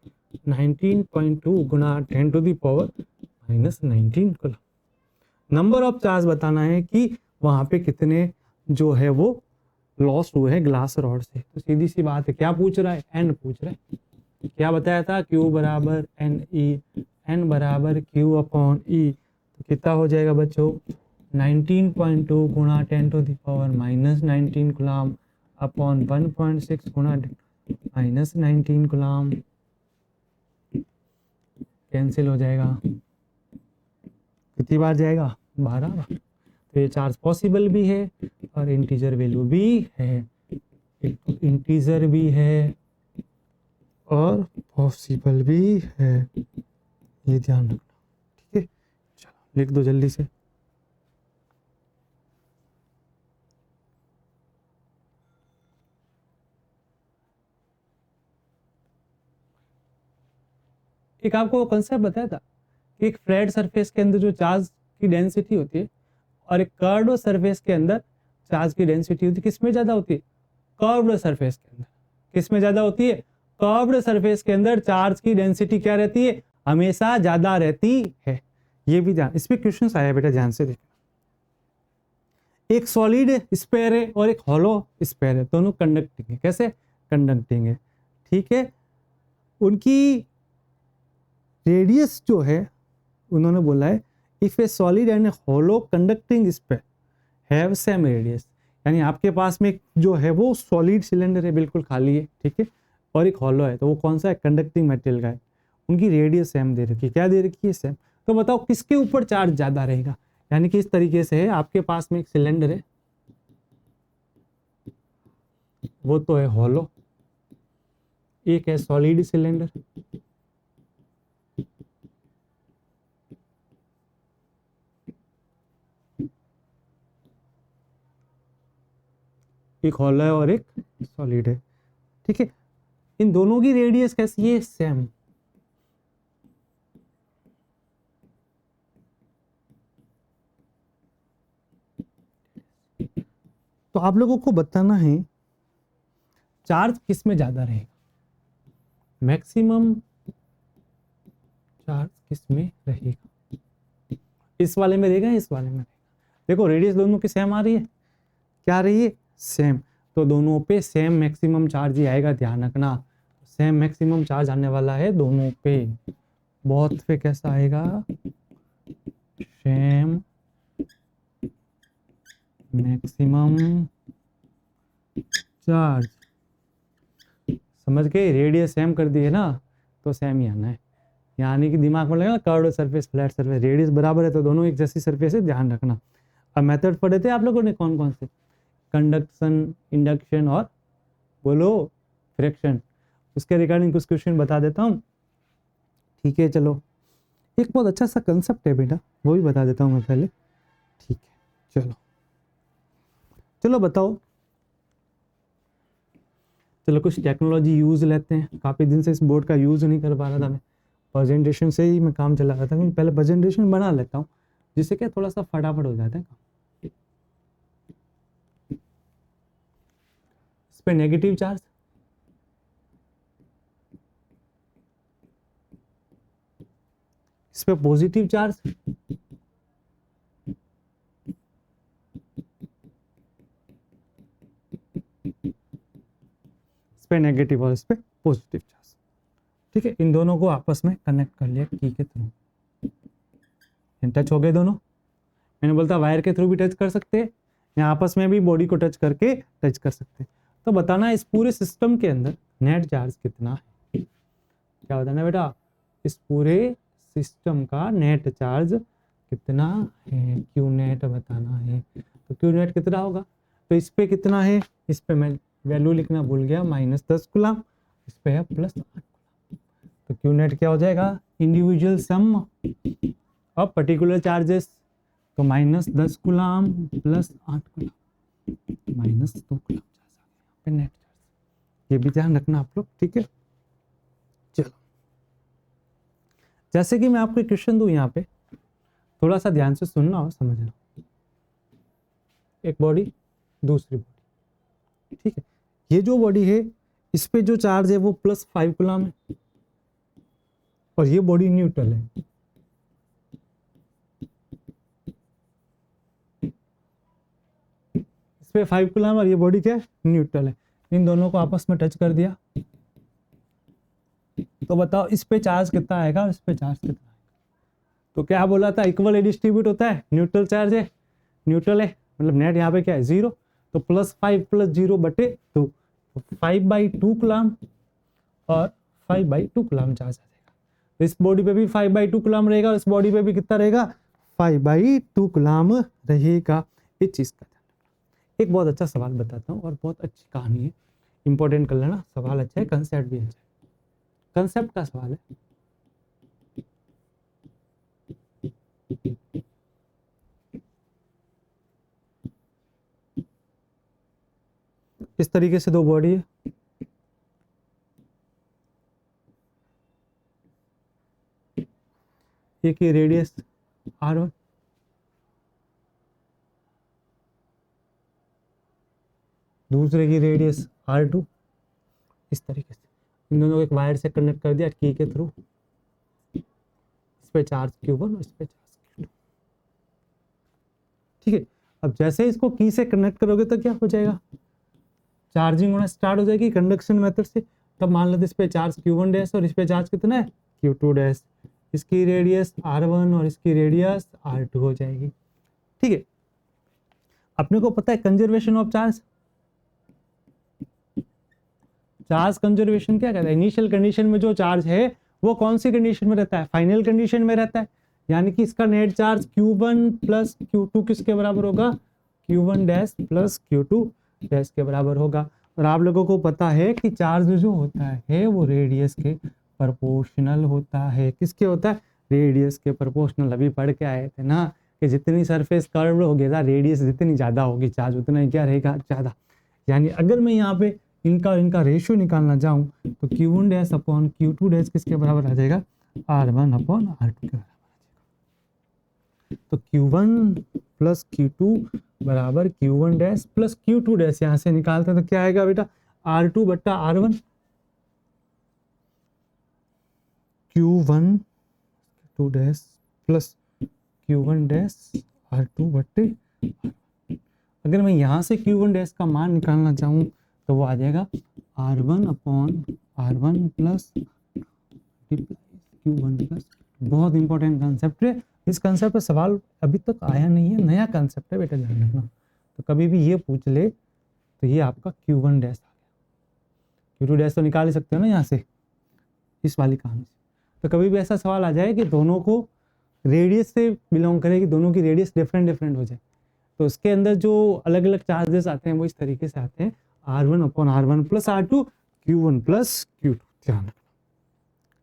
19.2 गुना 10 to the power -19 coulomb. Number of charge बताना है कि वहाँ पे कितने जो है वो लॉस्ट हुए हैं ग्लास रॉड से। तो सीधी सी बात है, क्या पूछ रहा है, एन पूछ रहा है। क्या बताया था, Q बराबर एन ई, एन बराबर Q अपॉन ई। तो कितना हो जाएगा बच्चों, 19.2 गुना 10 to the power -19 coulomb upon 1.6 गुना -19 कूलम, कैंसिल हो जाएगा। कितनी बार जाएगा, 12 बार। तो ये चार्ज पॉसिबल भी है और इंटीजर वैल्यू भी है, इंटीजर भी है और पॉसिबल भी है, ये ध्यान रखना। ठीक है, चलो लिख दो जल्दी से। एक आपको कंसेप्ट बताया था कि एक फ्लैट सरफेस के अंदर जो चार्ज की डेंसिटी होती है और एक कर्व्ड सरफेस के अंदर चार्ज की डेंसिटी होती है, किसमें ज्यादा होती है? कर्व्ड सरफेस के अंदर। किसमें ज्यादा होती है? कर्व्ड सरफेस के अंदर चार्ज की डेंसिटी क्या रहती है? हमेशा ज्यादा रहती है। ये भी ध्यान, इसमें क्वेश्चन आया बेटा, ध्यान से देखना। एक सॉलिड स्फीयर है और एक हॉलो स्फीयर है, दोनों कंडक्टिंग है। कैसे? कंडक्टिंग है। ठीक है, उनकी रेडियस जो है, उन्होंने बोला है if A solid and hollow conducting sphere have same radius, यानी आपके पास में जो है वो सॉलिड सिलेंडर है, बिल्कुल खाली है, ठीक है, और एक हॉलो है, तो वो कौन सा है? कंडक्टिंग मटेरियल का है। उनकी रेडियस सेम दे रखी है। क्या दे रखी है? सेम। तो बताओ किसके ऊपर चार्ज ज्यादा रहेगा? यानी कि इस तरीके से है, आपके पास में एक सिलेंडर है, वो तो है हॉलो, एक है सॉलिड सिलेंडर, एक हॉलो है और एक सॉलिड है। ठीक है, इन दोनों की रेडियस कैसी है? सेम। तो आप लोगों को बताना है चार्ज किस में ज्यादा रहेगा, मैक्सिमम चार्ज किस में रहेगा? इस वाले में रहेगा, इस वाले में रहेगा? देखो रेडियस दोनों की सेम आ रही है, क्या आ रही है? सेम। तो दोनों पे सेम मैक्सिमम चार्ज ही आएगा, ध्यान रखना। सेम मैक्सिमम चार्ज आने वाला है दोनों पे। बहुत पे कैसा आएगा? Same maximum charge. समझ गए? रेडियस सेम कर दी है ना, तो सेम ही आना है। यानी कि दिमाग में लगा curved surface, flat surface, radius बराबर है तो दोनों एक जैसी सरफेस है, ध्यान रखना। अब मेथड पढ़े थे आप लोगों ने कौन कौन से? कंडक्शन, इंडक्शन और बोलो फ्रिक्शन। उसके रिगार्डिंग कुछ क्वेश्चन बता देता हूँ। ठीक है, चलो एक बहुत अच्छा सा कंसेप्ट है बेटा, वो भी बता देता हूँ मैं पहले। ठीक है, चलो चलो बताओ, चलो कुछ टेक्नोलॉजी यूज लेते हैं। काफ़ी दिन से इस बोर्ड का यूज नहीं कर पा रहा था मैं, प्रेजेंटेशन से ही मैं काम चला रहा था। मैं पहले प्रेजेंटेशन बना लेता हूँ, जिससे क्या थोड़ा सा फटाफट हो जाता है काम। इस पे नेगेटिव चार्ज, इस पे पॉजिटिव चार्ज, इस पे नेगेटिव और इस पे पॉजिटिव चार्ज। ठीक है, इन दोनों को आपस में कनेक्ट कर लिया की के थ्रू, टच हो गए दोनों। मैंने बोलता वायर के थ्रू भी टच कर सकते हैं, या आपस में भी बॉडी को टच करके टच कर सकते हैं। तो बताना इस पूरे सिस्टम के अंदर नेट चार्ज कितना है? क्या बताना बेटा? इस पूरे सिस्टम का नेट चार्ज कितना है? क्यू नेट बताना है। तो क्यू नेट कितना होगा? तो इस पे कितना है? इस पे मैं वैल्यू लिखना भूल गया, -10 कूलम, इस पे है +8 कूलम। तो क्यू नेट क्या हो जाएगा? Individual sum of particular charges. तो -10 कूलम +8 कूलम, -2 कूलम पे नेट चार्ज। ये भी ध्यान रखना आप लोग, ठीक है। चलो जैसे कि मैं आपको क्वेश्चन दूं, यहाँ पे थोड़ा सा ध्यान से सुनना और समझना। एक बॉडी, दूसरी बॉडी, ठीक है। ये जो बॉडी है, इस पे जो चार्ज है वो +5 कूलम है, और ये बॉडी न्यूट्रल है। इस पे 5 कूलम और ये बॉडी क्या है? न्यूट्रल है। इन दोनों को आपस में टच कर दिया, तो बताओ इस पे चार्ज कितना आएगा और इस पे चार्ज कितना आएगा? तो क्या बोला था? इक्वली डिस्ट्रीब्यूट होता है, न्यूट्रल चार्ज है, न्यूट्रल है, मतलब नेट यहाँ पे क्या है? 0। तो +5 + 0/2, 5/2 कूलम और 5/2 कूलम चार्ज आ जाएगा। तो इस बॉडी पे भी 5/2 कूलम रहेगा और इस बॉडी पे भी कितना रहेगा? 5/2 कूलम रहेगा। इस चीज का एक बहुत अच्छा सवाल बताता हूँ, और बहुत अच्छी कहानी है, इंपॉर्टेंट कर लेना। सवाल अच्छा है, कंसेप्ट भी अच्छा है। कंसेप्ट का सवाल है। इस तरीके से दो बॉडी है, एक की रेडियस r1, दूसरे की रेडियस r2। इस तरीके से इन दोनों को एक वायर से कनेक्ट कर दिया की के थ्रू। इस पे चार्ज q1 और इस पे चार्ज q2। ठीक है, अब जैसे इसको की से कनेक्ट करोगे तो क्या हो जाएगा, चार्जिंग होना स्टार्ट हो जाएगी कंडक्शन मेथड से। तब मान लो इस पे चार्ज q1 डैश और इस पे चार्ज कितना है q2 डैश। इसकी रेडियस r1 और इसकी रेडियस r2 हो जाएगी। ठीक है, अपने को पता है conservation of charge. Charge conservation क्या कहता है, इनिशियल कंडीशन में जो चार्ज है वो कौन सी कंडीशन में रहता है, फाइनल कंडीशन में रहता है। यानी कि इसका net charge q1 plus q2 किसके बराबर होगा, q1 dash plus q2 dash के बराबर होगा। और आप लोगों को पता है कि चार्ज जो होता है वो रेडियस के प्रोपोर्शनल होता है। किसके होता है, रेडियस के प्रोपोर्शनल। अभी पढ़ के आए थे ना कि जितनी सरफेस कर्व्ड होगी ना, रेडियस जितनी ज़्यादा होगी चार्ज उतना ही क्या रहेगा, ज़्यादा। यानी अगर मैं यहाँ पे इनका रेशियो निकालना चाहूँ तो q1 dash upon q2 dash किसके बराबर आ जाएगा, r1 अपॉन r2 के बराबर आ जाएगा। तो q1 प्लस q2 बराबर q1 dash plus q2 dash, यहाँ से निकालते हैं तो क्या आएगा बेटा, r2 बट्टा r1, q1 2 dash plus q1 dash r2 बट्टे। अगर मैं यहाँ से q1 डैश का मान निकालना चाहूँ तो वो आ जाएगा r1 upon r1 plus q1 plus. बहुत इंपॉर्टेंट कंसेप्ट है, इस कंसेप्ट पे सवाल अभी तक आया नहीं है, नया कंसेप्ट है बेटा, ध्यान रखना। तो कभी भी ये पूछ ले तो ये आपका q1 डैश आ गया। q2 डैश तो निकाल ही सकते हो ना यहाँ से, इस वाली कहानी से। तो कभी भी ऐसा सवाल आ जाए कि दोनों को रेडियस से बिलोंग करे, कि दोनों की रेडियस डिफरेंट हो जाए, तो उसके अंदर जो अलग अलग चार्जेस आते हैं वो इस तरीके से आते हैं, r1 upon r1 plus r2 q1 plus q2। ध्यान रखना,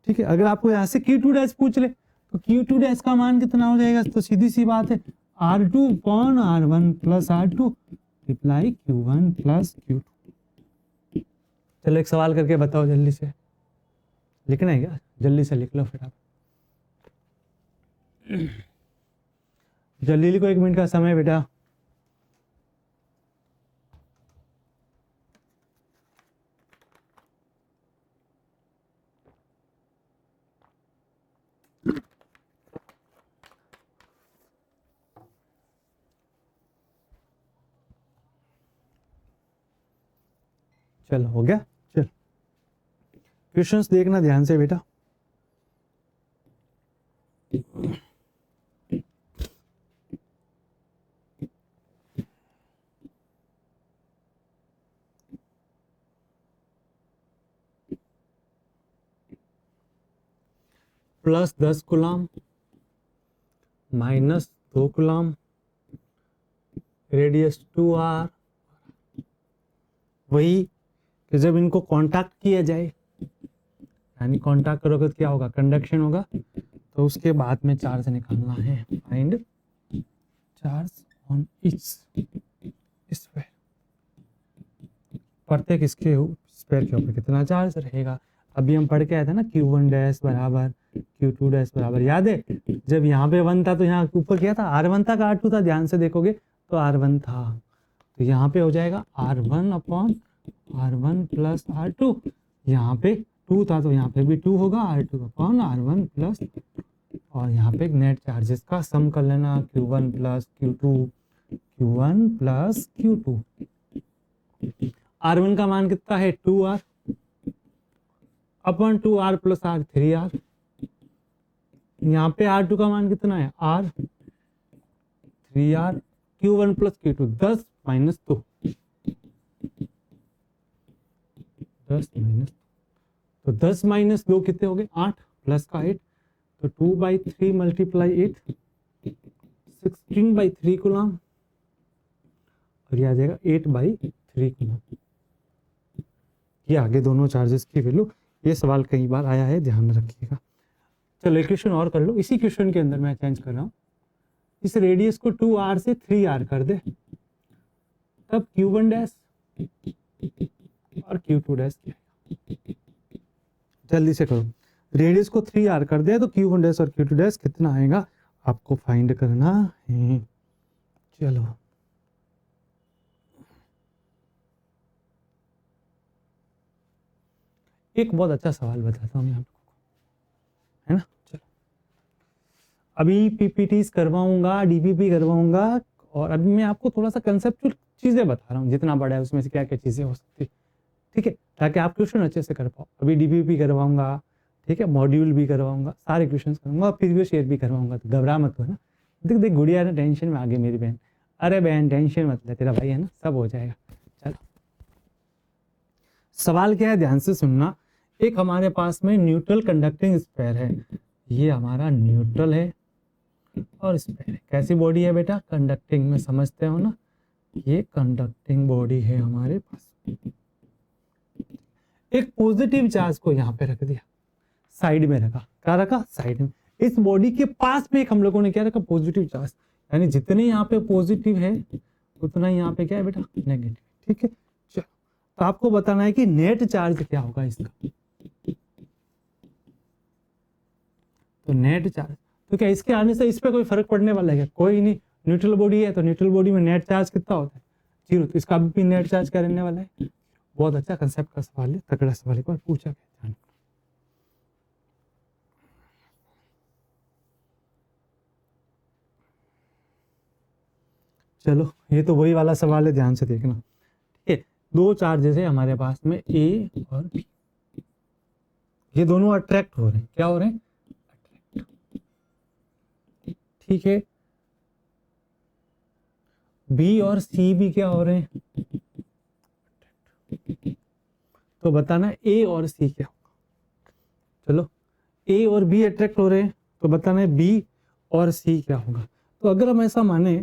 ठीक है। अगर आपको यहाँ से q2 डैश पूछ ले तो q2 डैश का मान कितना हो जाएगा, तो सीधी सी बात है r2 upon r1 plus r2 reply q1 plus q2। चलो एक सवाल करके बताओ, जल्दी से लिखना है क्या, जल्दी से लिख लो फिर आप, जल्दी लिखो, 1 मिनट का समय बेटा। चलो हो गया, चल क्वेश्चंस देखना ध्यान से बेटा। Plus 10 coulomb minus 2 coulomb, radius 2r। वही कि जब इनको कांटेक्ट किया जाए, यानी कांटेक्ट करोगे तो क्या होगा, कंडक्शन होगा, तो उसके बाद में चार्ज निकालना है। Find charge on each sphere, प्रत्येक इसके स्फीयर के ऊपर कितना चार्ज रहेगा। अभी हम पढ़ के आए थे ना q1 डैश बराबर q2 डैश बराबर, याद है जब यहाँ पे 1 था तो यहाँ ऊपर क्या था, r1 था का r2 था, ध्यान से देखोगे तो r1 था, तो यहाँ पे हो जाएगा r1 upon r1 plus r2। यहाँ पे 2 था तो यहाँ पे भी 2 होगा, r2 अपॉन r1 प्लस, और यहाँ पे नेट चार्जेस का सम कर लेना, q1 plus q2, q1 plus q2। r1 का मान कितना है 2r upon 2r plus r 3r। यहाँ पे r2 का मान कितना है r 3r, q1 plus q2 10 minus 2, 10 minus, तो 10 माइनस 2 कितने हो गए 8, प्लस का 8, तो 2/3 मल्टीप्लाई 8 16/3 कूलम, और ये आ जाएगा 8/3 कूलम। ये आगे दोनों चार्जेस की वैल्यू ये सवाल कई बार आया है, ध्यान रखिएगा। चलो एक क्वेश्चन और कर लो। इसी क्वेश्चन के अंदर मैं चेंज कर रहा हूँ, इस रेडियस को 2r से 3r कर दे, तब q1 डैश और q2 डैश क्या है? जल्दी से करो। रेडियस को 3r कर दे तो q1 डैश और q2 डैश कितना आएगा आपको फाइंड करना है। चलो एक बहुत अच्छा सवाल बताता हूँ मैं आप लोगों को, है ना। चलो अभी पीपीटीज करवाऊंगा, डीपीपी करवाऊंगा, और अभी मैं आपको थोड़ा सा कंसेप्चुअल चीजें बता रहा हूँ, जितना बड़ा है उसमें से क्या क्या चीजें हो सकती, ठीक है, ताकि आप क्वेश्चन अच्छे से कर पाओ। अभी डीपीपी करवाऊंगा, ठीक है, मॉड्यूल भी करवाऊंगा, सारे क्वेश्चन करूंगा, प्रीवियस ईयर भी करवाऊंगा, तो घबरा मत हो ना। देख देख गुड़िया ना टेंशन में आ गई मेरी बहन। अरे बहन टेंशन मत ले, तेरा भाई है ना, सब हो जाएगा। चलो सवाल क्या है, ध्यान से सुनना। एक हमारे पास में न्यूट्रल कंडक्टिंग स्फीयर है, ये हमारा न्यूट्रल है और स्फीयर है। कैसी बॉडी है बेटा, कंडक्टिंग में, समझते हो ना, ये कंडक्टिंग बॉडी है हमारे पास। एक पॉजिटिव चार्ज को यहाँ पे रख दिया, साइड में रखा, क्या रखा, साइड में। इस बॉडी के पास में एक हम लोगों ने क्या रखा, पॉजिटिव चार्ज, यानी जितने यहाँ पे पॉजिटिव है उतना यहाँ पे क्या है बेटा, नेगेटिव, ठीक है। चलो तो आपको बताना है कि नेट चार्ज क्या होगा इसका। तो नेट चार्ज, तो क्या इसके आने से इस पे कोई फर्क पड़ने वाला है क्या, कोई नहीं। न्यूट्रल बॉडी है तो न्यूट्रल बॉडी में नेट चार्ज कितना होता है, 0, तो इसका भी नेट चार्ज क्या रहने वाला है। बहुत अच्छा कंसेप्ट का सवाल है, तगड़ा सवाल, एक बार पूछा गया। चलो ये तो वही वाला सवाल है, ध्यान से देखना, ठीक है। दो चार्जेस है हमारे पास में, ए और बी, ये दोनों अट्रैक्ट हो रहे हैं, क्या हो रहे हैं, ठीक है। बी और सी भी क्या हो रहे हैं, तो बताना ए और सी क्या होगा। चलो ए और बी अट्रैक्ट हो रहे हैं, तो बताना है बी और सी क्या होगा। तो अगर हम ऐसा माने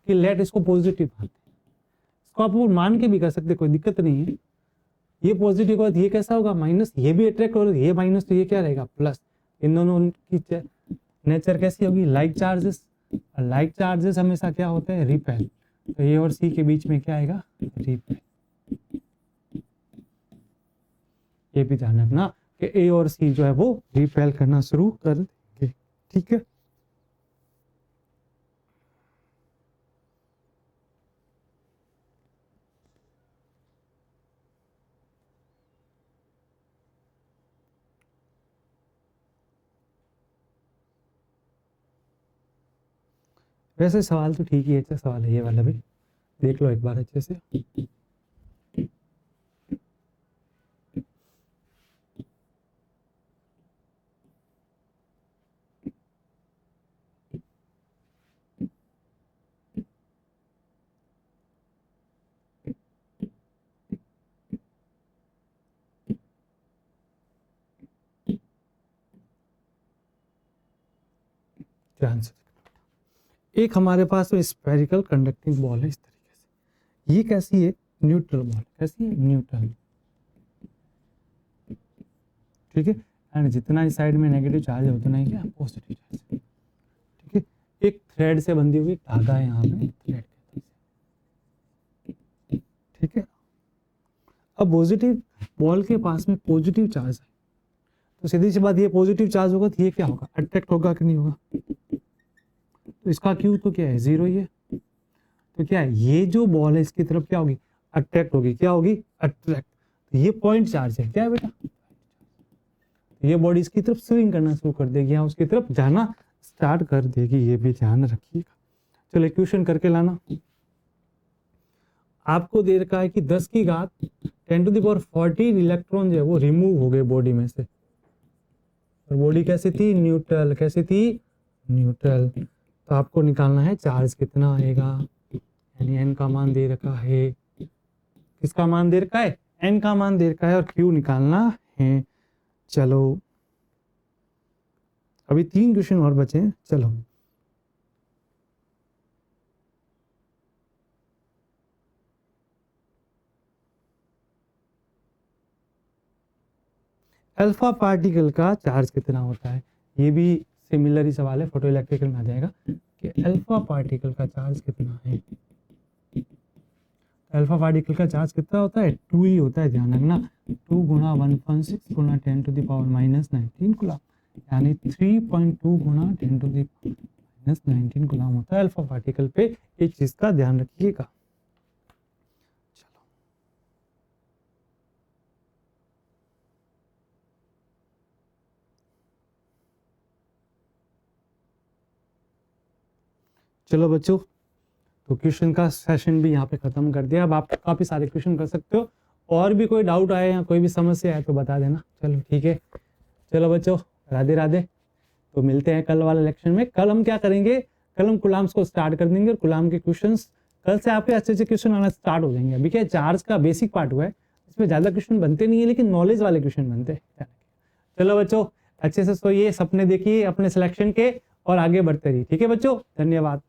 कि लेट इसको पॉजिटिव मानते हैं, इसको आप मान के भी कर सकते, कोई दिक्कत नहीं है। ये पॉजिटिव होगा, ये कैसा होगा, माइनस, ये भी अट्रैक्ट हो रहा है, ये माइनस, तो ये क्या रहेगा, प्लस। इन दोनों की नेचर कैसी होगी, लाइक चार्जेस, और लाइक चार्जेस हमेशा क्या होते हैं, रिपेल। तो ए और सी के बीच में क्या आएगा, रिपेल। ये भी ध्यान रखना कि ए और सी जो है वो रिपेल करना शुरू कर देंगे, ठीक है। वैसे सवाल तो ठीक ही है, अच्छा सवाल है ये वाला भी, देख लो एक बार अच्छे से। ध्यान से, एक हमारे पास में स्फेरिकल कंडक्टिंग बॉल है इस तरीके से, ये कैसी है, न्यूट्रल बॉल, कैसी है, न्यूट्रल, ठीक है। एंड जितना इस साइड में नेगेटिव चार्ज है उतना ही क्या, पॉजिटिव चार्ज, ठीक है। एक थ्रेड से बंधी हुई धागा है यहाँ पे, थ्रेड, ठीक है। अब पॉजिटिव बॉल के पास में पॉजिटिव चार्ज है, तो सीधी सी बात, ये पॉजिटिव चार्ज होगा तो ये क्या होगा, अट्रैक्ट होगा कि नहीं होगा। तो इसका क्यू तो क्या है, 0 ही है। तो क्या है, ये जो बॉल है इसकी तरफ क्या होगी, अट्रैक्ट होगी, क्या होगी, अट्रैक्ट। तो ये पॉइंट चार्ज है, क्या है बेटा, ये बॉडी इसकी तरफ स्विंग करना शुरू कर देगी, यहाँ उसकी तरफ जाना स्टार्ट कर देगी, ये भी ध्यान रखिएगा। चलो क्वेश्चन करके लाना। आपको दे रखा है कि 10 की घात 10⁴ इलेक्ट्रॉन जो है वो रिमूव हो गए बॉडी में से, और बॉडी कैसी थी, न्यूट्रल, कैसी थी, न्यूट्रल। तो आपको निकालना है चार्ज कितना आएगा, यानी एन का मान दे रखा है, किसका मान दे रखा है, एन का मान दे रखा है, और क्यू निकालना है। चलो अभी 3 क्वेश्चन और बचे हैं, चलो। अल्फा पार्टिकल का चार्ज कितना होता है। ये भी सिमिलर ही सवाल है, फोटो इलेक्ट्रिकल में आ जाएगा कि अल्फा पार्टिकल का चार्ज कितना है। अल्फा पार्टिकल का चार्ज कितना होता है, 2 ही होता है, ध्यान रखना। 2 गुणा 1.6 गुणा 10⁻⁻19 कूलम, यानी 3.2 गुणा 10⁻⁻19 कूलम होता है अल्फा पार्टिकल पे। इस चीज का ध्यान रखिएगा। चलो बच्चों, तो क्वेश्चन का सेशन भी यहाँ पे खत्म कर दिया। अब आप काफी सारे क्वेश्चन कर सकते हो, और भी कोई डाउट आए या कोई भी समस्या है तो बता देना। चलो ठीक है, चलो बच्चों, राधे राधे। तो मिलते हैं कल वाले लेक्चर में। कल हम क्या करेंगे, कल हम कुलाम्स को स्टार्ट कर देंगे और कुलाम के क्वेश्चंस कल से आपके अच्छे अच्छे क्वेश्चन आना स्टार्ट हो जाएंगे। अभी क्या चार्ज का बेसिक पार्ट हुआ है, इसमें ज्यादा क्वेश्चन बनते नहीं है, लेकिन नॉलेज वाले क्वेश्चन बनते हैं। चलो बच्चों, अच्छे से सोइए, सपने देखिए अपने सिलेक्शन के और आगे बढ़ते रहिए। ठीक है बच्चों, धन्यवाद।